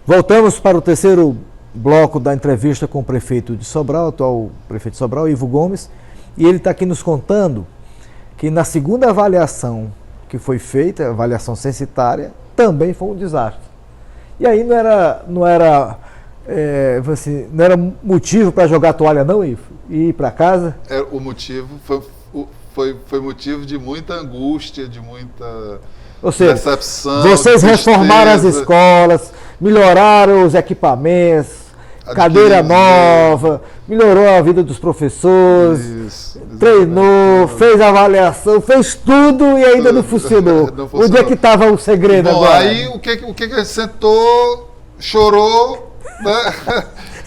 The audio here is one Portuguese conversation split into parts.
Voltamos para o terceiro bloco da entrevista com o prefeito de Sobral, atual prefeito de Sobral, Ivo Gomes, e ele está aqui nos contando que na segunda avaliação que foi feita, a avaliação censitária, também foi um desastre. E aí não era motivo para jogar a toalha não, Ivo? E ir para casa? O motivo foi motivo de muita angústia, de muita... Ou seja, decepção, vocês tristeza, reformaram as escolas, melhoraram os equipamentos, cadeira nova, melhorou a vida dos professores, isso, treinou, fez avaliação, fez tudo e ainda não funcionou. Não funcionou. Onde é que estava o segredo agora? Aí o que a gente sentou, chorou, né?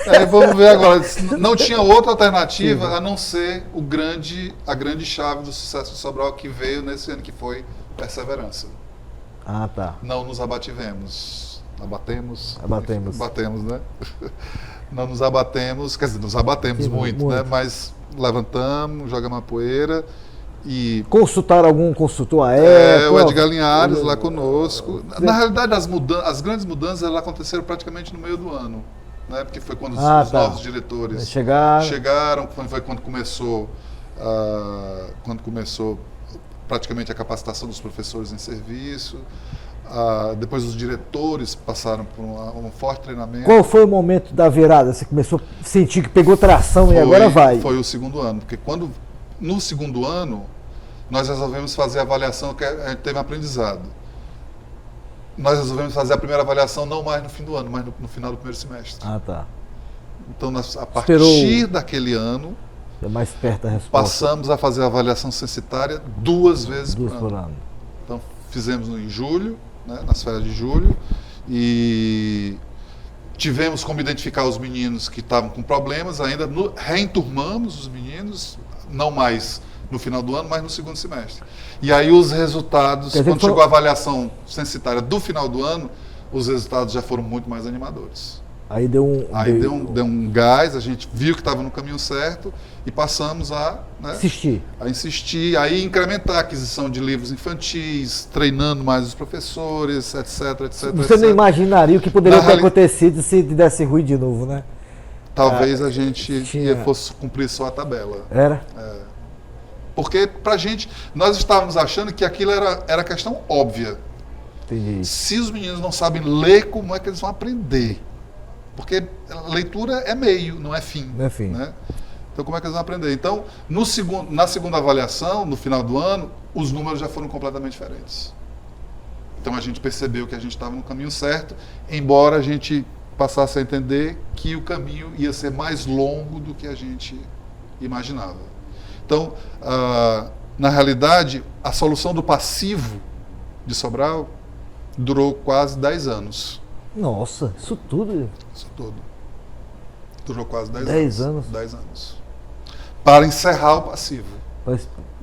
Aí vamos ver agora. Não tinha outra alternativa a não ser a grande chave do sucesso de Sobral que veio nesse ano, que foi perseverança. Ah, tá. Não nos abativemos. Abatemos, né? Não nos abatemos, quer dizer, nos abatemos muito, né? Mas levantamos, jogamos a poeira e... Consultaram algum consultor aéreo? O Edgar Linhares lá conosco. Na realidade, as grandes mudanças elas aconteceram praticamente no meio do ano, né? Porque foi quando os novos diretores chegaram, foi quando começou praticamente a capacitação dos professores em serviço. Depois os diretores passaram por um forte treinamento. Qual foi o momento da virada? Você começou a sentir que pegou tração e agora vai? Foi o segundo ano, porque no segundo ano nós resolvemos fazer a avaliação, que a gente teve um aprendizado. Nós resolvemos fazer a primeira avaliação não mais no fim do ano, mas no final do primeiro semestre. Ah, tá. Então, a partir daquele ano, mais perto da resposta, passamos a fazer a avaliação censitária 2 vezes por ano. Então, fizemos em julho, né, nas férias de julho, e tivemos como identificar os meninos que estavam com problemas, ainda reenturmamos os meninos, não mais no final do ano, mas no segundo semestre. E aí os resultados, quando chegou a avaliação censitária do final do ano, os resultados já foram muito mais animadores. Aí deu um gás, a gente viu que estava no caminho certo e passamos a insistir, aí incrementar a aquisição de livros infantis, treinando mais os professores, etc. Você não imaginaria o que poderia ter acontecido se desse ruim de novo, né? Talvez a gente fosse cumprir só a tabela. Era? Porque pra gente, nós estávamos achando que aquilo era questão óbvia. Entendi. Se os meninos não sabem ler, como é que eles vão aprender? Porque leitura é meio, não é fim. Não é fim. Né? Então, como é que eles vão aprender? Então, na segunda avaliação, no final do ano, os números já foram completamente diferentes. Então, a gente percebeu que a gente estava no caminho certo, embora a gente passasse a entender que o caminho ia ser mais longo do que a gente imaginava. Então, na realidade, a solução do passivo de Sobral durou quase 10 anos. Nossa, isso tudo? Isso tudo. Durou quase 10 anos. 10 anos. Para encerrar o passivo.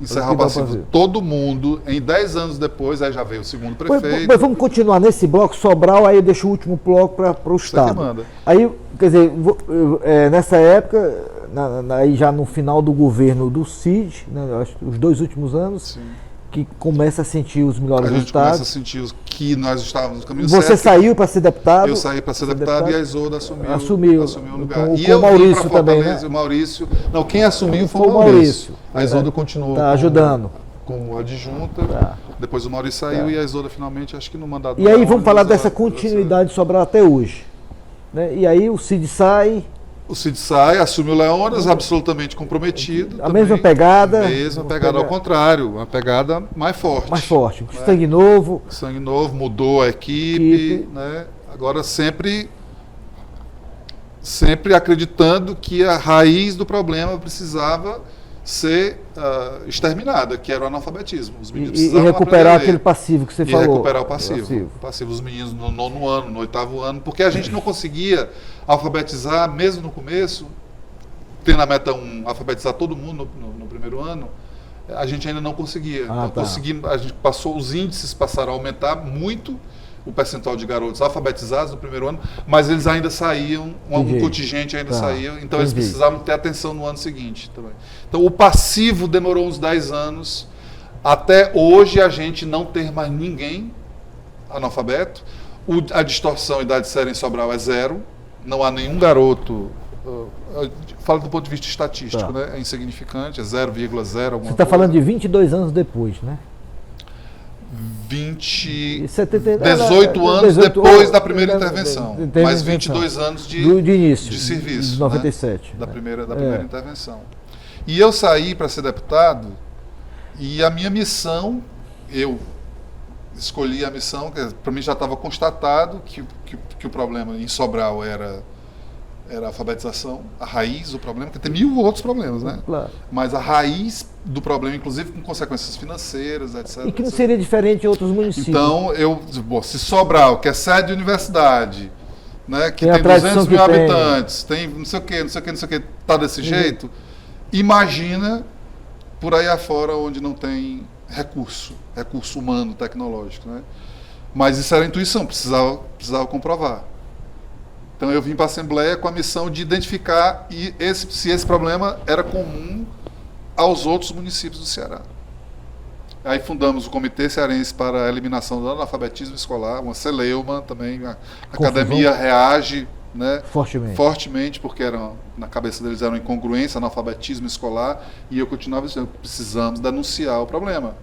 Encerrar o passivo. Todo mundo, em 10 anos depois, aí já veio o segundo prefeito. Mas vamos continuar nesse bloco Sobral, aí eu deixo o último bloco para o Estado. Você que manda. Aí, quer dizer, nessa época, aí já no final do governo do Cid, né, acho que os 2 últimos anos, sim, que começa a sentir os melhores resultados. A gente começa a sentir que nós estávamos no caminho certo. Você saiu para ser deputado? Eu saí para ser deputado e a Isolda assumiu o lugar. Com o Maurício também, né? O Maurício, não, quem assumiu foi o Maurício. A Isolda continuou ajudando. Como adjunta. Depois o Maurício saiu e a Isolda finalmente, acho que no mandato... E aí vamos falar dessa continuidade de Sobral até hoje. Né? E aí o Cid sai... O Cid sai, assume o Leônidas, absolutamente comprometido. A também, mesma pegada? Mesma pegada, ao contrário, uma pegada mais forte. Mais forte, né? Sangue novo. Sangue novo, mudou a equipe. Né? Agora sempre acreditando que a raiz do problema precisava ser exterminada, que era o analfabetismo. Os meninos e recuperar aquele passivo que você falou. E recuperar o passivo. Os meninos no 9º ano, no 8º ano, porque a gente não conseguia alfabetizar, mesmo no começo, tendo a meta alfabetizar todo mundo no primeiro ano, a gente ainda não conseguia. A gente os índices passaram a aumentar muito, o percentual de garotos alfabetizados no primeiro ano, mas eles ainda saíam, um contingente ainda saía, então eles precisavam ter atenção no ano seguinte também. Então o passivo demorou uns 10 anos, até hoje a gente não ter mais ninguém analfabeto. A distorção idade séria em Sobral é 0. Não há nenhum garoto... falo do ponto de vista estatístico, né? É insignificante, é 0,0 alguma Você está falando de 22 anos depois, né? 18 anos depois da primeira intervenção, mas 22 anos de início, de serviço, de 97. Né? Da primeira intervenção. E eu saí para ser deputado, e a minha missão, eu escolhi a missão, que para mim já estava constatado que o problema em Sobral era a alfabetização, a raiz do problema, porque tem 1000 outros problemas, né? Claro. Mas a raiz do problema, inclusive com consequências financeiras, etc. E que não seria diferente em outros municípios. Então, se Sobral, que é sede de universidade, né, que tem 200 mil habitantes, tem não sei o que, tá desse jeito, imagina por aí afora onde não tem recurso humano, tecnológico, né? Mas isso era intuição, precisava comprovar. Então eu vim para a Assembleia com a missão de identificar se esse problema era comum aos outros municípios do Ceará. Aí fundamos o Comitê Cearense para a Eliminação do Analfabetismo Escolar, uma celeuma também, a academia reage, né, fortemente, porque na cabeça deles era uma incongruência, analfabetismo escolar, e eu continuava dizendo, precisamos denunciar o problema.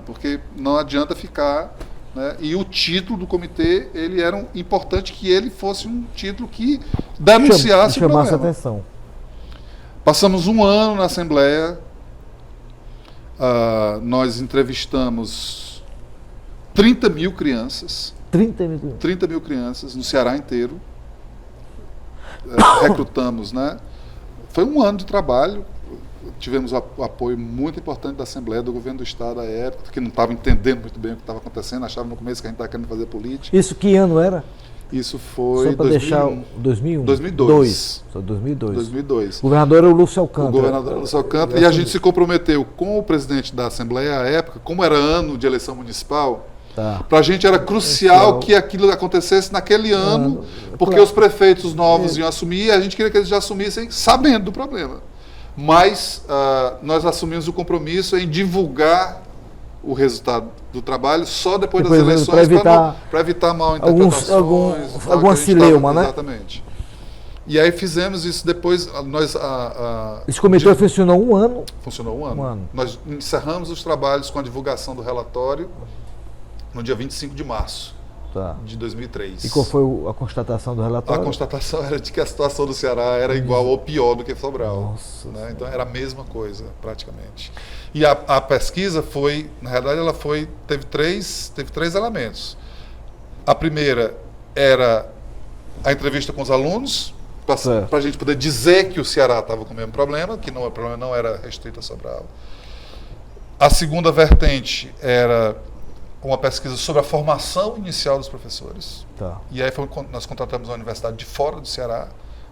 Porque não adianta ficar... Né? E o título do comitê, ele era importante que ele fosse um título que denunciasse o problema. Chamasse atenção. Passamos um ano na Assembleia, nós entrevistamos 30 mil crianças. 30 mil crianças no Ceará inteiro. Recrutamos, né? Foi um ano de trabalho. Tivemos o apoio muito importante da Assembleia, do governo do Estado à época, que não estava entendendo muito bem o que estava acontecendo, achava no começo que a gente estava querendo fazer política. Isso que ano era? Isso foi 2001. 2002. Só 2002. 2002. O governador era o Lúcio Alcântara. E a gente se comprometeu com o presidente da Assembleia à época, como era ano de eleição municipal, para a gente era crucial que aquilo acontecesse naquele ano, porque os prefeitos novos iam assumir e a gente queria que eles já assumissem sabendo do problema. Mas nós assumimos o compromisso em divulgar o resultado do trabalho só depois das eleições para evitar mal interpretações. Alguma cileuma, né? Exatamente. E aí fizemos isso depois. Esse comitê funcionou um ano? Funcionou um ano. Nós encerramos os trabalhos com a divulgação do relatório no dia 25 de março. De 2003. E qual foi a constatação do relatório? A constatação era de que a situação do Ceará era igual ou pior do que Sobral. Né? Então era a mesma coisa, praticamente. E a pesquisa foi, na realidade, teve três elementos. A primeira era a entrevista com os alunos, para a gente poder dizer que o Ceará estava com o mesmo problema, que o problema não era restrito a Sobral. A segunda vertente era uma pesquisa sobre a formação inicial dos professores. E aí nós contratamos uma universidade de fora do Ceará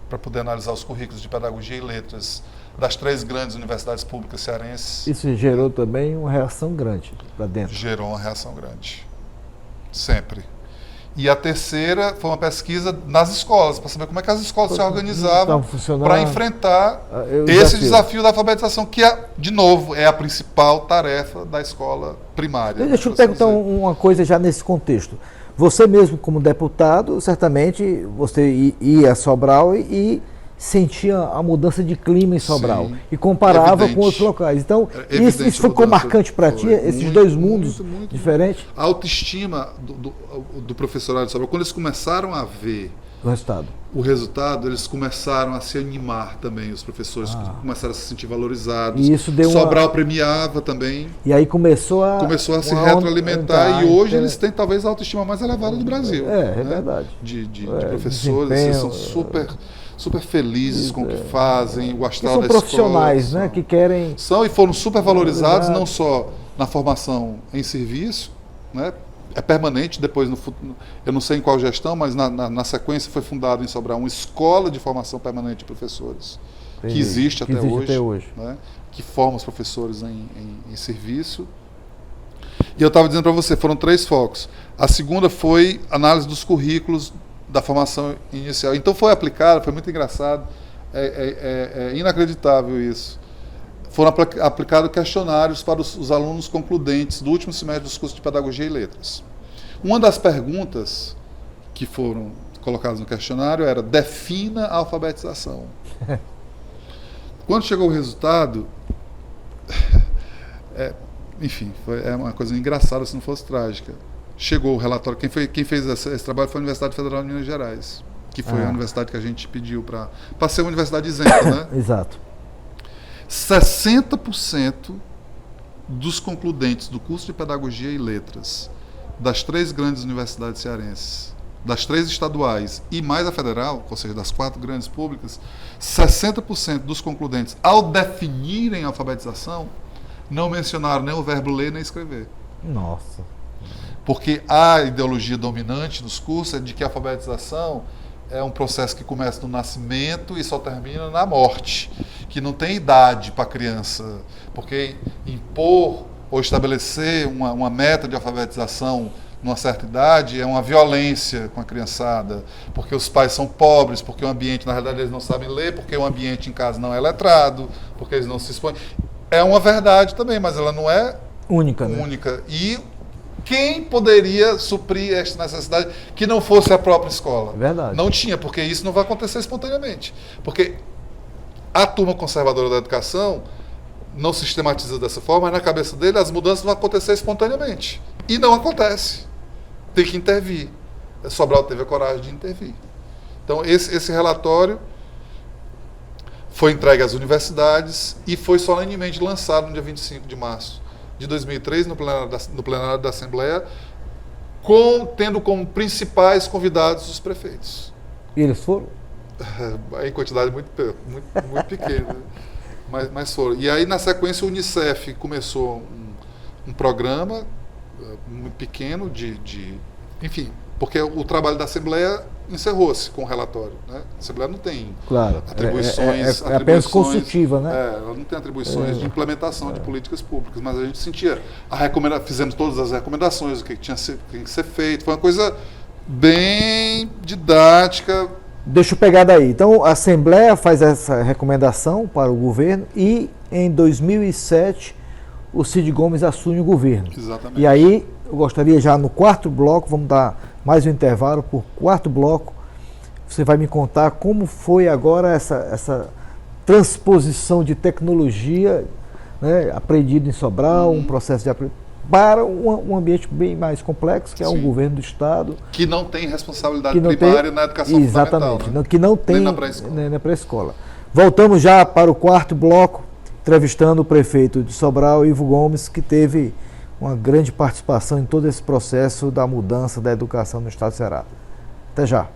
para poder analisar os currículos de pedagogia e letras das 3 grandes universidades públicas cearenses. Isso gerou também uma reação grande lá dentro. Gerou uma reação grande. Sempre. E a terceira foi uma pesquisa nas escolas, para saber como é que as escolas se organizavam para enfrentar esse desafio da alfabetização, que, de novo, é a principal tarefa da escola primária. Deixa eu perguntar uma coisa já nesse contexto. Você mesmo, como deputado, certamente você ia a Sobral e sentia a mudança de clima em Sobral. Sim, e comparava com outros locais. Então, isso ficou marcante para ti, esses dois mundos diferentes? A autoestima do professorado de Sobral, quando eles começaram a ver o resultado, eles começaram a se animar também, os professores começaram a se sentir valorizados. E isso deu Sobral premiava também. E aí começou a se retroalimentar, e hoje eles têm talvez a autoestima mais elevada do Brasil. É verdade. De professores, eles são super felizes com o que fazem, o astral da escola. São profissionais, né, que querem... São e foram super valorizados, não só na formação em serviço, né, é permanente, depois, eu não sei em qual gestão, mas na sequência foi fundada em Sobral uma escola de formação permanente de professores, que existe até hoje. Né, que forma os professores em serviço. E eu estava dizendo para você, foram 3 focos. A segunda foi análise dos currículos da formação inicial. Então foi aplicado, foi muito engraçado, é inacreditável isso. Foram aplicados questionários para os alunos concludentes do último semestre dos cursos de Pedagogia e Letras. Uma das perguntas que foram colocadas no questionário era: defina a alfabetização. Quando chegou o resultado, enfim, é uma coisa engraçada se não fosse trágica. Chegou o relatório, quem fez esse trabalho foi a Universidade Federal de Minas Gerais, que foi a universidade que a gente pediu para ser uma universidade isenta, né? Exato. 60% dos concludentes do curso de Pedagogia e Letras das 3 grandes universidades cearenses, das 3 estaduais e mais a federal, ou seja, das 4 grandes públicas, 60% dos concludentes, ao definirem a alfabetização, não mencionaram nem o verbo ler nem escrever. Nossa. Porque a ideologia dominante nos cursos é de que a alfabetização é um processo que começa no nascimento e só termina na morte, que não tem idade para a criança, porque impor ou estabelecer uma meta de alfabetização numa certa idade é uma violência com a criançada, porque os pais são pobres, porque o ambiente, na realidade, eles não sabem ler, porque o ambiente em casa não é letrado, porque eles não se expõem. É uma verdade também, mas ela não é única. Né? E quem poderia suprir esta necessidade que não fosse a própria escola? Verdade. Não tinha, porque isso não vai acontecer espontaneamente. Porque a turma conservadora da educação não sistematiza dessa forma, mas na cabeça dele as mudanças vão acontecer espontaneamente. E não acontece. Tem que intervir. Sobral teve a coragem de intervir. Então, esse relatório foi entregue às universidades e foi solenemente lançado no dia 25 de março de 2003, no plenário da Assembleia, tendo como principais convidados os prefeitos. E eles foram? Em quantidade muito pequena, mas foram. E aí, na sequência, o Unicef começou um programa muito pequeno enfim, porque o trabalho da Assembleia encerrou-se com o relatório. Né? A Assembleia não tem atribuições. É apenas consultiva, né? Ela não tem atribuições de implementação de políticas públicas, mas a gente sentia fizemos todas as recomendações, o que tinha que ser feito. Foi uma coisa bem didática. Deixa eu pegar daí. Então, a Assembleia faz essa recomendação para o governo e, em 2007, o Cid Gomes assume o governo. Exatamente. E aí, eu gostaria já no 4º bloco, vamos dar mais um intervalo por 4º bloco, você vai me contar como foi agora essa transposição de tecnologia, né, aprendido em Sobral, um processo de aprendizagem, para um ambiente bem mais complexo, que é o governo do Estado. Que não tem responsabilidade primária na educação fundamental. Exatamente, né? Que não tem nem na pré-escola. Voltamos já para o 4º bloco, entrevistando o prefeito de Sobral, Ivo Gomes, que teve uma grande participação em todo esse processo da mudança da educação no Estado do Ceará. Até já.